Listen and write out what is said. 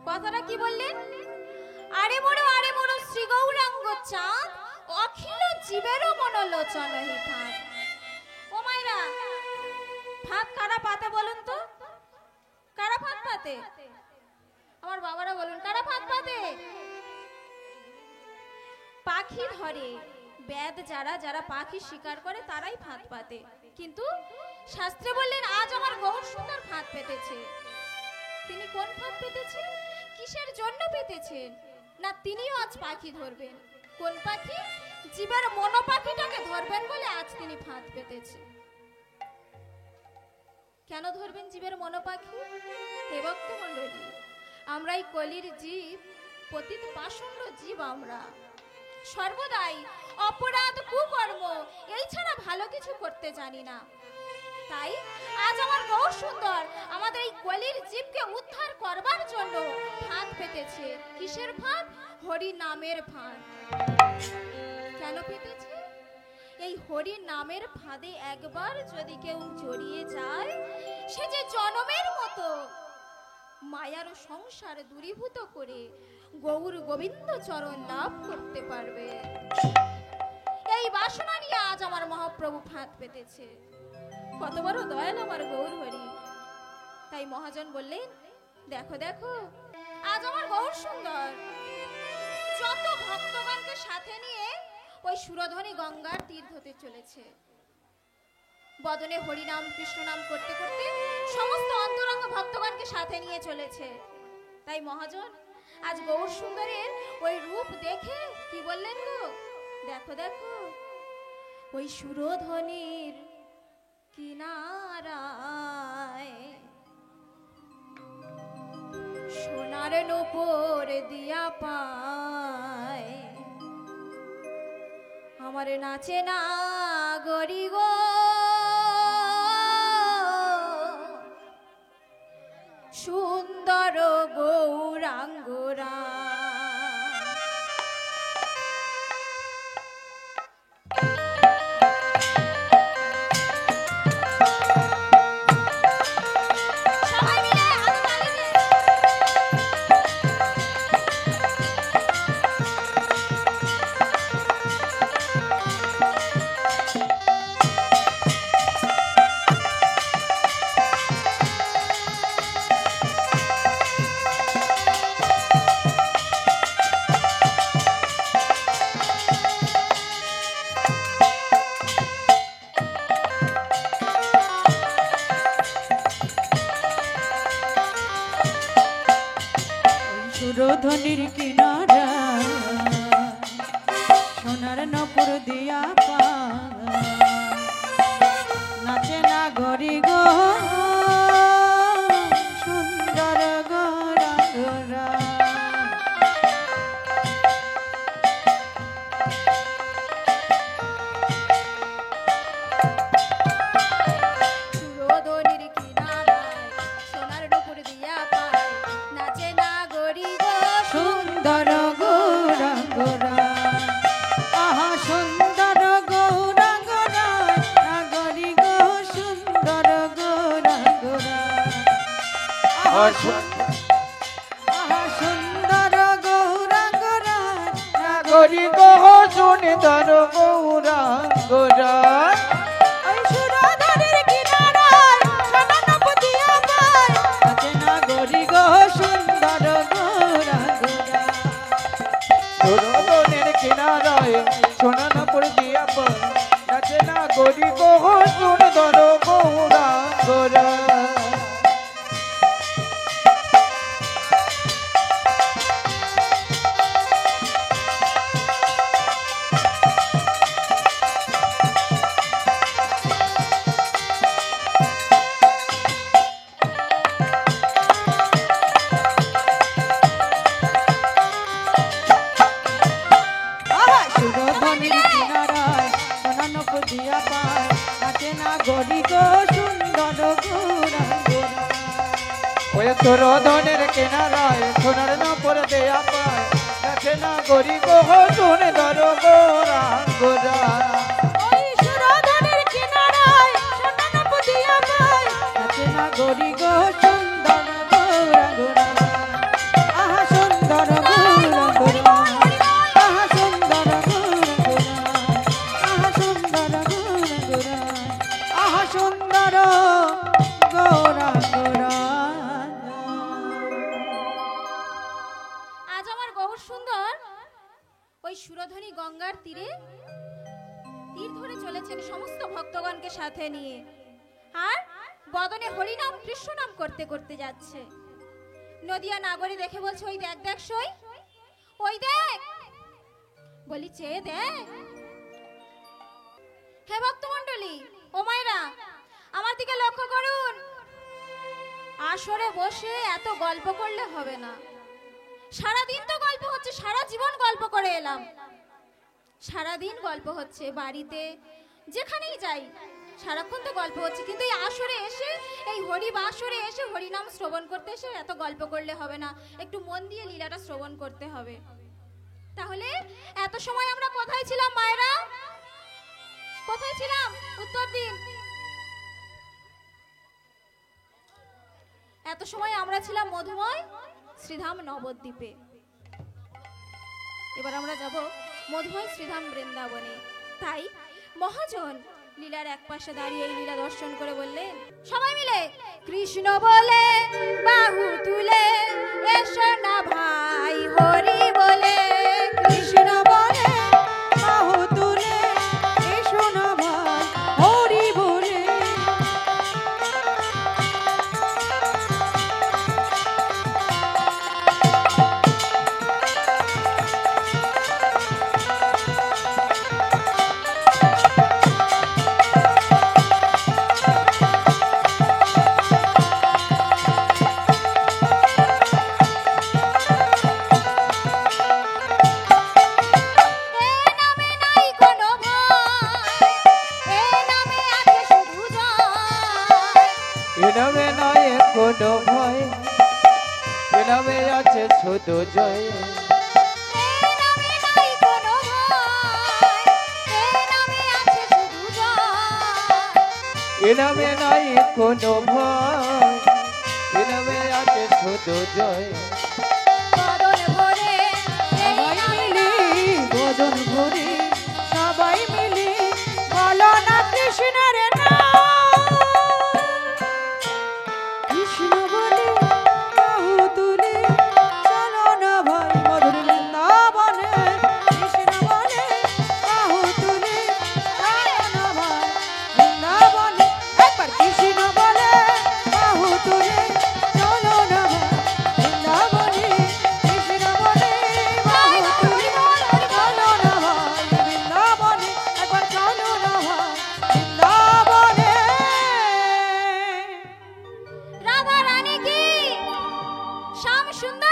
কথাটা কি বললেন? আরে বড় শ্রী গৌরাঙ্গ চাঁদ, অখিল জীবেরও মনোলোচন হে ভাত। ও মাইরা, ভাত কারা পাতে বলুন তো? কারা ভাত পাতে? আমার বাবারা বলুন, কারা ভাত পাতে? পাখি ধরে বেদ যারা যারা পাখি শিকার করে তারাই ভাত পাতে। কিন্তু শাস্ত্রে বললেন আজ আমার গৌর সুন্দর ভাত পেতেছে। তিনি কোন ভাত পেতেছে, কিসের জন্য পেতেছেন? না তিনিও আজ পাখি ধরবেন। কোন পাখি? জীবের মনো পাখিটাকে ধরবেন বলে আজ তিনি ভাত পেতেছে। কেন ধরবেন জীবের মনো পাখি? হে ভক্ত মণ্ডলী, আমরা এই কলির জীব, পতিত পাষণ্ড জীব। আমরা সর্বদাই অপরাধ কুকর্ম এই ছাড়া ভালো কিছু করতে জানি না। তাই আজ আমার গৌর সুন্দর আমাদের এই কলির জীবকে উদ্ধার করবার জন্য ভাত পেতেছে। কিসের ভাত? হরি নামের ভাত। কেন পেতেছে? এই হরি নামের ফাঁদে একবার যদি কেউ জড়িয়ে যায়, সে যে জনমের মতো মায়ার সংসার দূরীভূত করে গৌর গোবিন্দ চরণ লাভ করতে পারবে। এই বাসনা নিয়ে আজ আমার মহাপ্রভু ফাঁদ পেতেছে। কত বড় দয়াল আমার গৌর হরি। তাই মহাজন বললেন, দেখো দেখো আজ আমার গৌর সুন্দর যত ভক্তগণকে সাথে নিয়ে ওই সুরধ্বনি গঙ্গার তীর ধরতে চলেছে। বদনে হরিনাম কৃষ্ণ নাম করতে করতে সমস্ত অন্তরঙ্গ ভক্তগণকে সাথে নিয়ে চলেছে। তাই মহাজন আজ গৌর সুন্দরের ওই রূপ দেখে কি বললেন গো? দেখো দেখো ওই সুরধ্বনির কিনারায় সোনার নূপুর দিয়া পায়, আমার নাচে না গরি গো সুন্দর গৌরাঙ্গরা। সুরধ্বনির কিনারা সোনার নপুর দিয়া পায়, নাচে না গরি গো সুন্দর গৌরাঙ্গরা। সুরধ্বনির কিনারায় সোনার নূপুর দিয়া পায়, নাচে না গরি গো সুন্দর গৌরাঙ্গরা। আহা সুন্দর গৌরাঙ্গরা, গরি গো সুন্দর গৌরাঙ্গরা। আহা সুন্দর গৌরাঙ্গরা, গরি গো সুন্দর গৌরাঙ্গরা। ওই সুরধ্বনির কিনারায় সোনার নূপুর দিয়া পায়, নাচে না গরি গো সুন্দর গৌরাঙ্গরা। সুরধনের কিনারায় সোনা নপুর দিয়া পায়, নাচে না গরি গো সুন্দর গৌরাঙ্গরা। সুরধ্বনির কিনারায় সোনা নূপুর দিয়া পায়, নাচে না গরি গো সুন্দর গৌরাঙ্গরা। ওই সুরধনের কিনারায় সোনার নপুর দিয়া পায়, নাচে না গরি গো সুন্দর গৌরাঙ্গরা। ওই সুরধ্বনির কিনারায় সোনা নূপুর দিয়া পায়, নাচে না গরি গো সুন্দর গৌরাঙ্গরা। ওই সুরধনী গঙ্গার তীরে তীর ধরে চলেছেন সমস্ত ভক্তগণকে সাথে নিয়ে, আর বদনে হরিনাম কৃষ্ণ নাম করতে করতে যাচ্ছে। নদিয়া নাগরী দেখে বলছে, ওই দেখ দেখ সই, ওই দেখ। বলি, চেয়ে দেখ। হে ভক্তমণ্ডলী, ও মায়েরা, আমার দিকে লক্ষ্য করুন। আসরে বসে এত গল্প করলে হবে না। সারাদিন তো গল্প হচ্ছে, সারা জীবন গল্প করে এলাম, সারাদিন গল্প হচ্ছে, বাড়িতে যেখানেই যাই সারাক্ষণ তো গল্প হচ্ছে, কিন্তু এই আসরে এসে, এই হরি বাসরে এসে হরিনাম শ্রবণ করতে এসে এত গল্প করলে হবে না, একটু মন দিয়ে লীলাটা শ্রবণ করতে হবে। তাহলে এত সময় আমরা কোথায় ছিলাম মায়েরা? কোথায় ছিলাম? উত্তর দিন। এত সময় আমরা ছিলাম মধুময় শ্রীধাম নবদ্বীপে। এবার আমরা যাব মধুময় শ্রীধাম বৃন্দাবনে। তাই মহাজন লীলার এক পাশে দাঁড়িয়ে এই লীলা দর্শন করে বললেন, সবাই মিলে কৃষ্ণ বলে বাহু তুলে এসো না ভাই হরি বলে। কৃষ্ণ বলে বাহু তুলে এসো না ভাই হরি বলে। এনামে নয় কোনো ভয়, এনামে আছে শুধু জয়। এনামে নয় কোনো ভয়, এনামে আছে শুধু জয়। সবাই মিলে বদন ভরে, সবাই মিলে বলো না কৃষ্ণের নাম। কৃষ্ণ বলে বাহু তুলে চলো না ভাই মধুর বৃন্দাবনে। কৃষ্ণ বলে বাহু তুলে চলো না ভাই বৃন্দাবনে। একবার কৃষ্ণ বলে বাহু তুলে চলো না ভাই বৃন্দাবনে। কৃষ্ণ বলে বাহু তুলে চলো না ভাই বৃন্দাবনে। একবার চলো না ভাই বৃন্দাবনে। রাধা রানী কি, শ্যাম সুন্দর